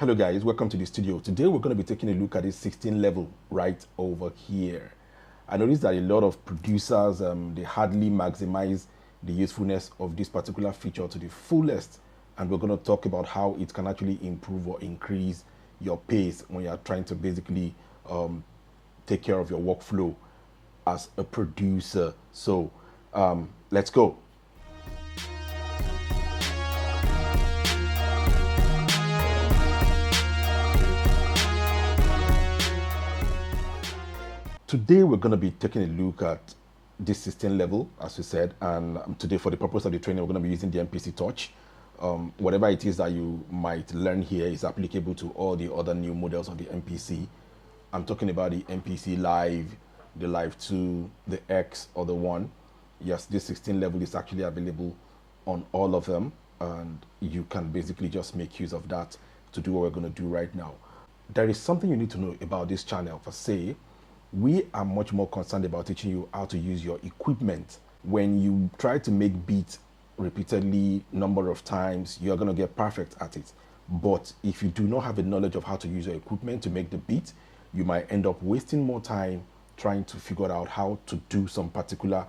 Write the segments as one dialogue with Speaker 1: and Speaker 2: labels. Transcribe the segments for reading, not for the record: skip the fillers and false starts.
Speaker 1: Hello guys, welcome to the studio. Today we're going to be taking a look at this 16 level right over here. I noticed that a lot of producers, they hardly maximize the usefulness of this particular feature to the fullest. And we're going to talk about how it can actually improve or increase your pace when you're trying to basically take care of your workflow as a producer. So let's go. Today we're going to be taking a look at this 16 level, as we said, and today for the purpose of the training, we're going to be using the Mpc Touch. Whatever it is that you might learn here is applicable to all the other new models of the MPC. I'm talking about the MPC Live, the Live 2, the X, or the One. Yes, this 16 level is actually available on all of them, and you can basically just make use of that to do what we're going to do right now. There is something you need to know about this channel per se. We are much more concerned about teaching you how to use your equipment. When you try to make beats repeatedly, number of times, you're going to get perfect at it. But if you do not have a knowledge of how to use your equipment to make the beat, you might end up wasting more time trying to figure out how to do some particular,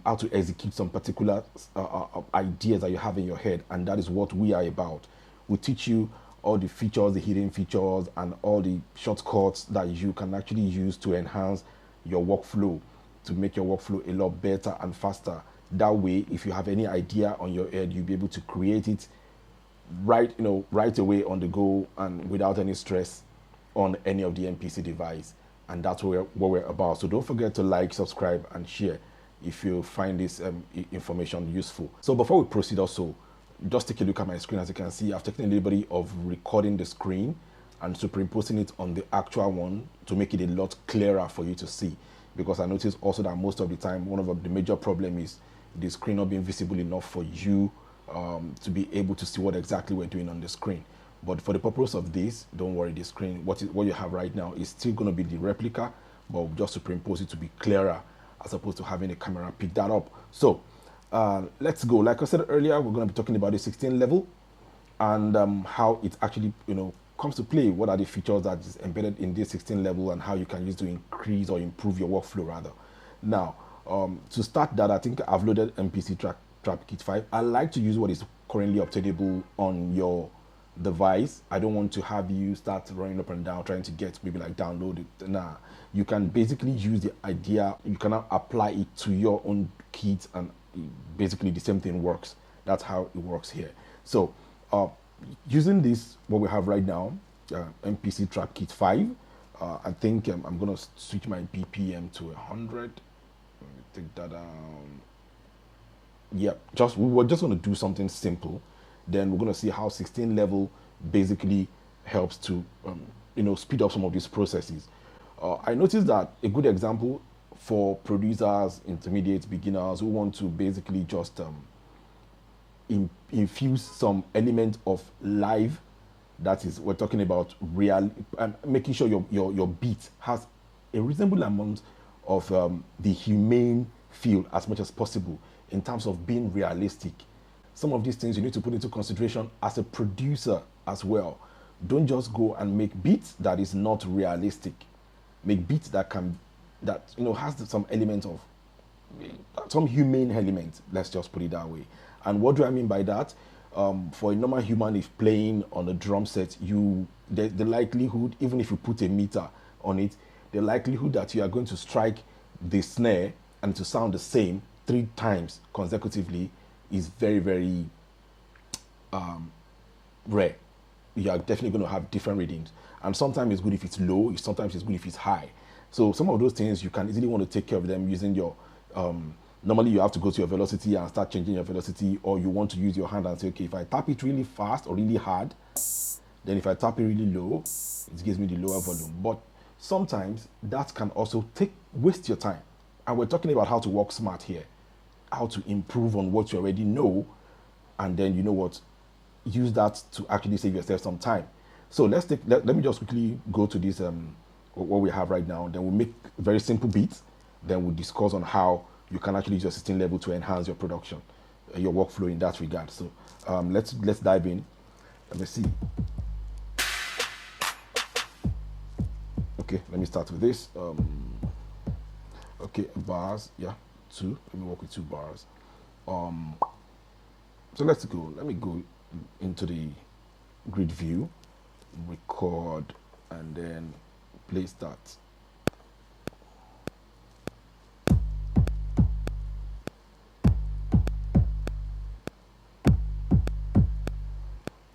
Speaker 1: how to execute some particular ideas that you have in your head. And that is what we are about. We teach you all the features, the hidden features, and all the shortcuts that you can actually use to enhance your workflow, to make your workflow a lot better and faster. That way, if you have any idea on your head, you'll be able to create it right away on the go and without any stress on any of the MPC device. And that's what we're about. So don't forget to like, subscribe, and share if you find this information useful. So before we proceed also, just take a look at my screen. As you can see, I've taken a liberty of recording the screen and superimposing it on the actual one to make it a lot clearer for you to see. Because I noticed also that most of the time, one of the major problem is the screen not being visible enough for you to be able to see what exactly we're doing on the screen. But for the purpose of this, don't worry, the screen, what you have right now is still going to be the replica, but we'll just superimpose it to be clearer as opposed to having a camera pick that up. So let's go. Like I said earlier, we're going to be talking about the 16 level and how it actually comes to play. What are the features that is embedded in this 16 level and how you can use to increase or improve your workflow rather. Now, to start that, I think I've loaded MPC Trap Kit 5. I like to use what is currently obtainable on your device. I don't want to have you start running up and down trying to get maybe like download it. Nah, you can basically use the idea, you can apply it to your own kit and basically the same thing works. That's how it works here. So using this, what we have right now, MPC Trap Kit 5, I think I'm going to switch my BPM to 100. Let me take that down. Yeah, we're just going to do something simple. Then we're going to see how 16 level basically helps to speed up some of these processes. I noticed that a good example for producers, intermediate, beginners who want to basically just infuse some element of live, that is, we're talking about real, making sure your beat has a reasonable amount of the humane feel as much as possible in terms of being realistic. Some of these things you need to put into consideration as a producer as well. Don't just go and make beats that is not realistic. Make beats that has some element of some humane element. Let's just put it that way. And what do I mean by that? For a normal human, if playing on a drum set, the likelihood, even if you put a meter on it, the likelihood that you are going to strike the snare and to sound the same 3 times consecutively is very, very rare. You are definitely going to have different readings. And sometimes it's good if it's low, sometimes it's good if it's high. So some of those things you can easily want to take care of them using your, normally you have to go to your velocity and start changing your velocity, or you want to use your hand and say, okay, if I tap it really fast or really hard, then if I tap it really low, it gives me the lower volume. But sometimes that can also waste your time. And we're talking about how to work smart here, how to improve on what you already know, and then use that to actually save yourself some time. So let me just quickly go to this what we have right now. Then we'll make very simple beats. Then we'll discuss on how you can actually use your 16 level to enhance your production, your workflow in that regard. So let's dive in. Let me see. Okay, let me start with this. Okay, bars, yeah, 2. Let me work with 2 bars. So let's go. Let me go into the grid view, record, and then play start.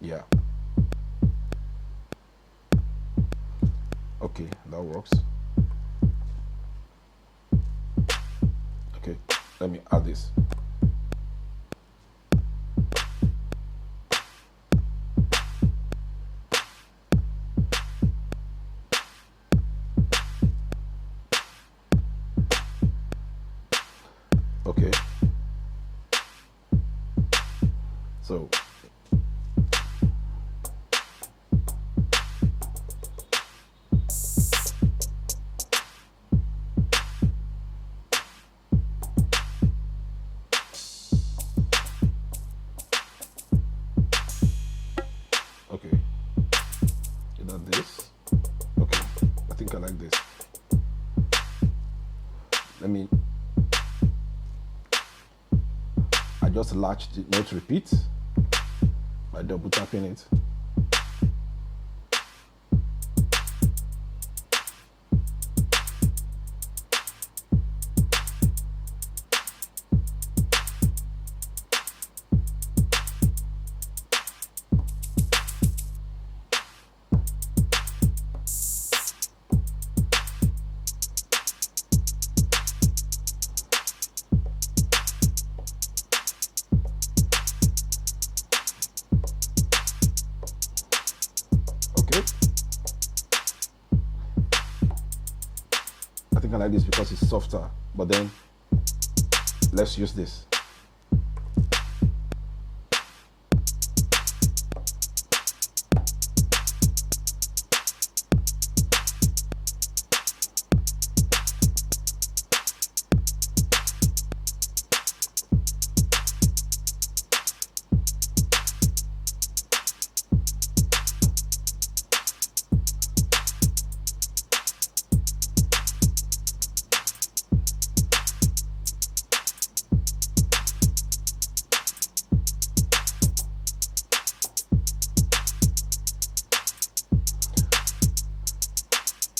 Speaker 1: Yeah. Okay, that works. Okay, let me add this. Okay. So okay, you know this. Okay, I think I like this. Let me, I just latched the note repeat by double tapping it. Okay. I think I like this because it's softer, but then let's use this.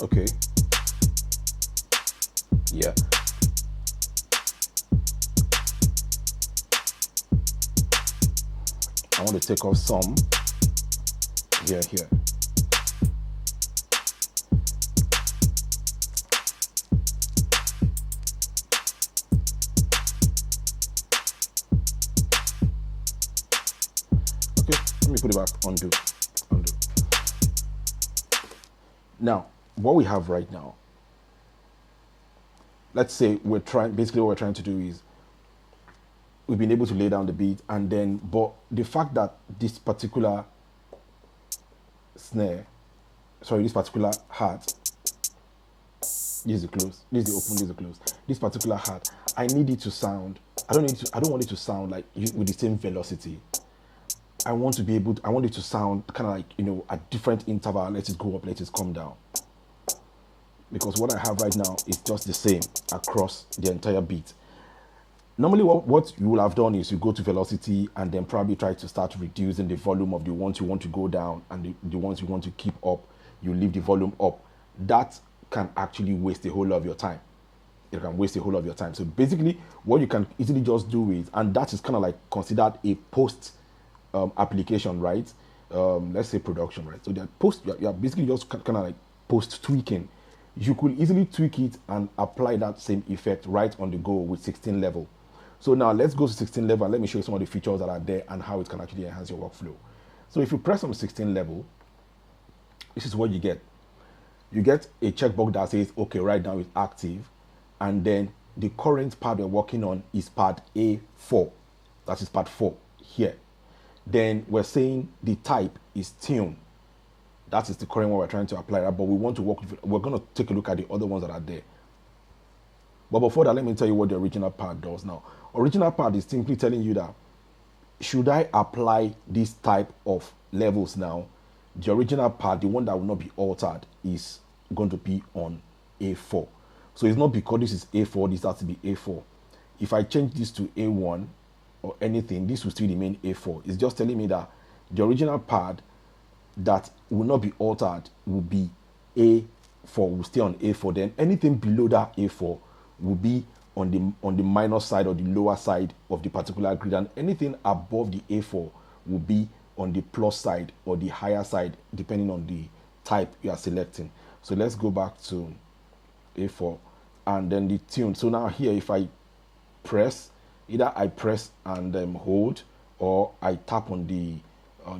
Speaker 1: Okay. Yeah. I want to take off some here. Okay, let me put it back, undo. Now, what we have right now, let's say basically what we're trying to do is, we've been able to lay down the beat, and then, but the fact that this particular snare, this particular hat, this is the close, this is the open, this is the close, this particular hat, I need it to sound, I don't want it to sound like with the same velocity. I want it to sound kind of like, at different interval, let it go up, let it come down. Because what I have right now is just the same across the entire beat. Normally what you will have done is you go to velocity and then probably try to start reducing the volume of the ones you want to go down, and the ones you want to keep up, you leave the volume up. That can actually waste a whole lot of your time. It can waste a whole lot of your time. So basically what you can easily just do is, and that is kind of like considered a post application, right? Let's say production, right? So you're basically just kind of like post tweaking. You could easily tweak it and apply that same effect right on the go with 16 level. So now let's go to 16 level and let me show you some of the features that are there and how it can actually enhance your workflow. So if you press on 16 level, this is what you get. You get a checkbox that says, okay, right now it's active. And then the current pad we're working on is pad A4. That is pad 4 here. Then we're saying the type is tune. That is the current one we're trying to apply, right? But we want to we're going to take a look at the other ones that are there. But before that, let me tell you what the original pad does now. Original pad is simply telling you that, should I apply this type of levels now? The original pad, the one that will not be altered, is going to be on A4. So it's not because this is A4, this has to be A4. If I change this to A1 or anything, this will still remain A4. It's just telling me that the original pad that will not be altered will be A4, will stay on A4. Then anything below that A4 will be on the minus side or the lower side of the particular grid, and anything above the A4 will be on the plus side or the higher side, depending on the type you are selecting. So let's go back to A4 and then the tune. So now here, if I press, either I press and hold, or I tap on the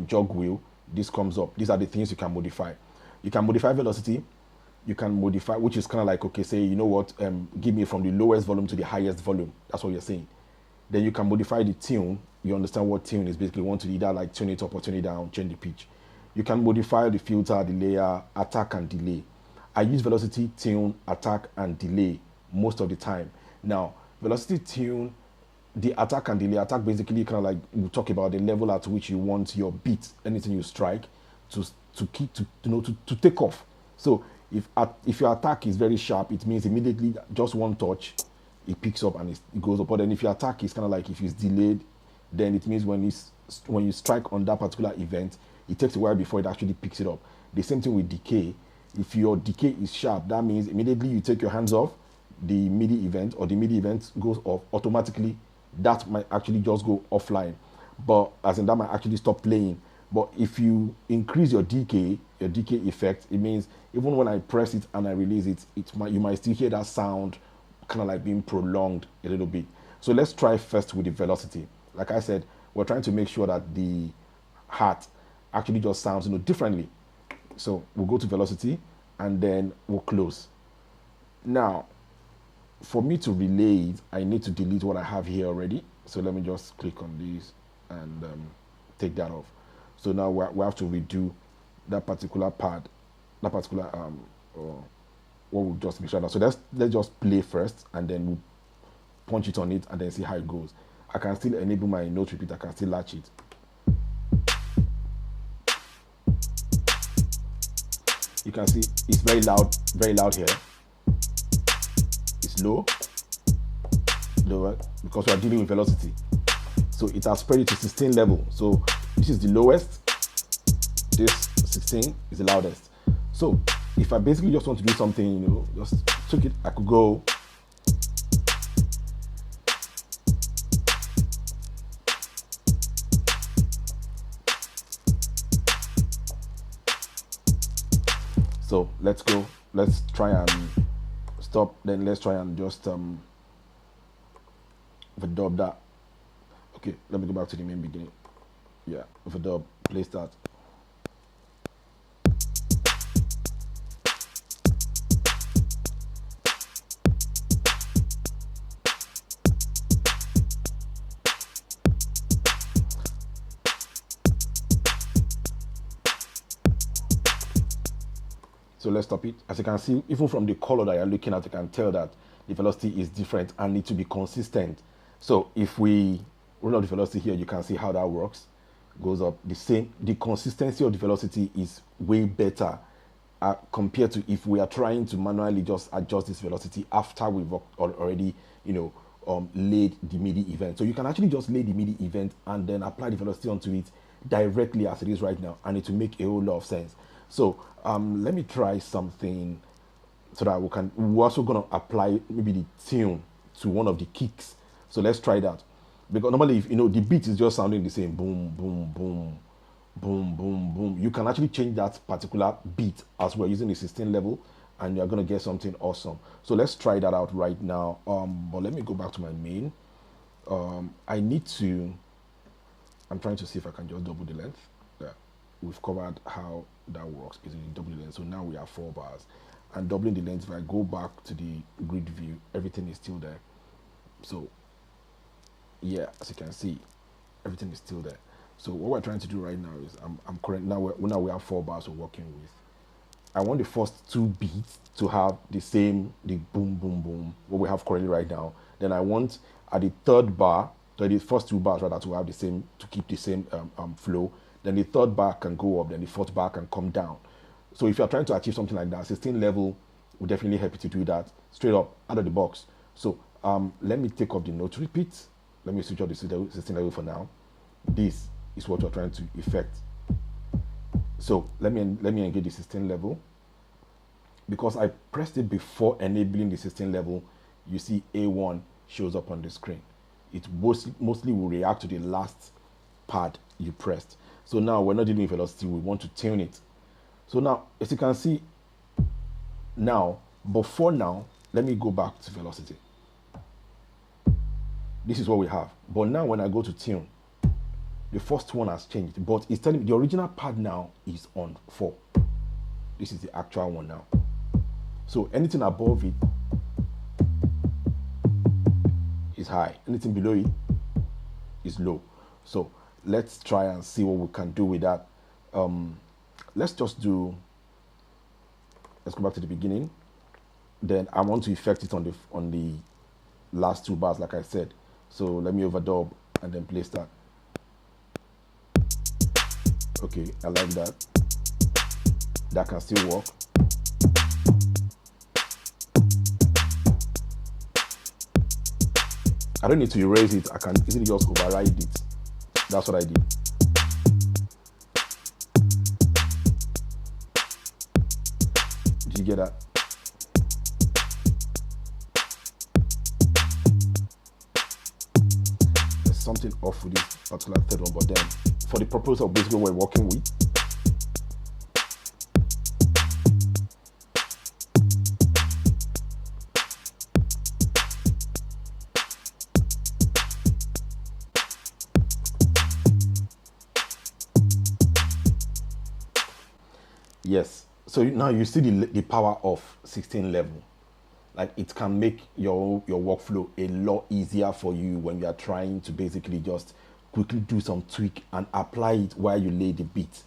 Speaker 1: jog wheel, this comes up. These are the things you can modify. You can modify velocity. You can modify, which is kind of like, okay, say, you know what, give me from the lowest volume to the highest volume. That's what you're saying. Then you can modify the tune. You understand what tune is basically. You want to either like tune it up or tune it down, change the pitch. You can modify the filter, the layer, attack and delay. I use velocity, tune, attack and delay most of the time. Now, velocity, tune, the attack and delay. Attack basically kind of like, we talk about the level at which you want your beat, anything you strike, to take off. So if your attack is very sharp, it means immediately just one touch, it picks up and it goes up. But then if your attack is kind of like, if it's delayed, then it means when you strike on that particular event, it takes a while before it actually picks it up. The same thing with decay. If your decay is sharp, that means immediately you take your hands off the MIDI event, or the MIDI event goes off automatically. That might actually just go offline, but as in that might actually stop playing. But if you increase your decay effect, it means even when I press it and I release it, you might still hear that sound kind of like being prolonged a little bit. So let's try first with the velocity. Like I said, we're trying to make sure that the hat actually just sounds differently. So we'll go to velocity and then we'll close. Now, for me to relay it, I need to delete what I have here already. So let me just click on this and take that off. So now we have to redo that particular pad, that particular what we'll just make sure that. So let's just play first and then we'll punch it on it and then see how it goes. I can still enable my note repeat. I can still latch it. You can see it's very loud here. It's lower, because we are dealing with velocity. So it has spread it to 16 level. So this is the lowest, this 16 is the loudest. So if I basically just want to do something, just took it, I could go. So let's go, let's try and stop, then let's try and just overdub that. Okay, let me go back to the main beginning. Yeah, overdub, play start. So let's stop it. As you can see, even from the color that you're looking at, you can tell that the velocity is different and need to be consistent. So if we roll out the velocity here, you can see how that works. Goes up the same. The consistency of the velocity is way better compared to if we are trying to manually just adjust this velocity after we've already, laid the MIDI event. So you can actually just lay the MIDI event and then apply the velocity onto it directly as it is right now, and it will make a whole lot of sense. So let me try something so that we're also going to apply maybe the tune to one of the kicks. So let's try that. Because normally, if the beat is just sounding the same, boom, boom, boom, boom, boom, boom. You can actually change that particular beat as we're using the 16 level, and you're going to get something awesome. So let's try that out right now. But let me go back to my main. I'm trying to see if I can just double the length. Yeah. We've covered how that works, is double the length. So now we have 4 bars. And doubling the length, if I go back to the grid view, everything is still there. So yeah, as you can see, everything is still there. So what we're trying to do right now is now we have 4 bars we're working with. I want the first 2 beats to have the boom boom boom what we have currently right now. Then I want at the third bar, the first 2 bars rather, to have the same, to keep the same flow. Then the third bar can go up, then the fourth bar can come down. So if you're trying to achieve something like that, 16 level will definitely help you to do that straight up out of the box. So let me take up the note repeat. Let me switch off the 16 level for now. This is what you're trying to effect. So let me engage the 16 level. Because I pressed it before enabling the 16 level, you see A1 shows up on the screen. It mostly will react to the last pad you pressed. So now we're not dealing with velocity, we want to tune it. So now, as you can see, now, before now, let me go back to velocity. This is what we have. But now when I go to tune, the first one has changed, but it's telling me the original pad now is on 4. This is the actual one now. So anything above it is high. Anything below it is low. So let's try and see what we can do with that. Let's go back to the beginning. Then I want to effect it on the last 2 bars, like I said. So let me overdub and then play start. Okay, I like that. That can still work. I don't need to erase it. I can easily just override it. That's what I did. Did you get that? There's something off with this particular third one, but then for the purpose of basically what we're working with, yes. So now you see the power of 16 level. Like it can make your workflow a lot easier for you when you are trying to basically just quickly do some tweak and apply it while you lay the beat,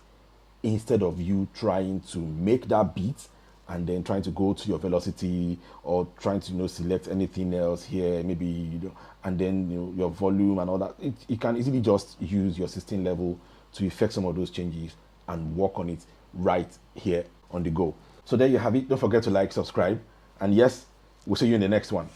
Speaker 1: instead of you trying to make that beat and then trying to go to your velocity or trying to select anything else here, maybe and then your volume and all that. You can easily just use your 16 level to effect some of those changes and work on it right here on the go. So there you have it. Don't forget to like, subscribe, and yes, we'll see you in the next one.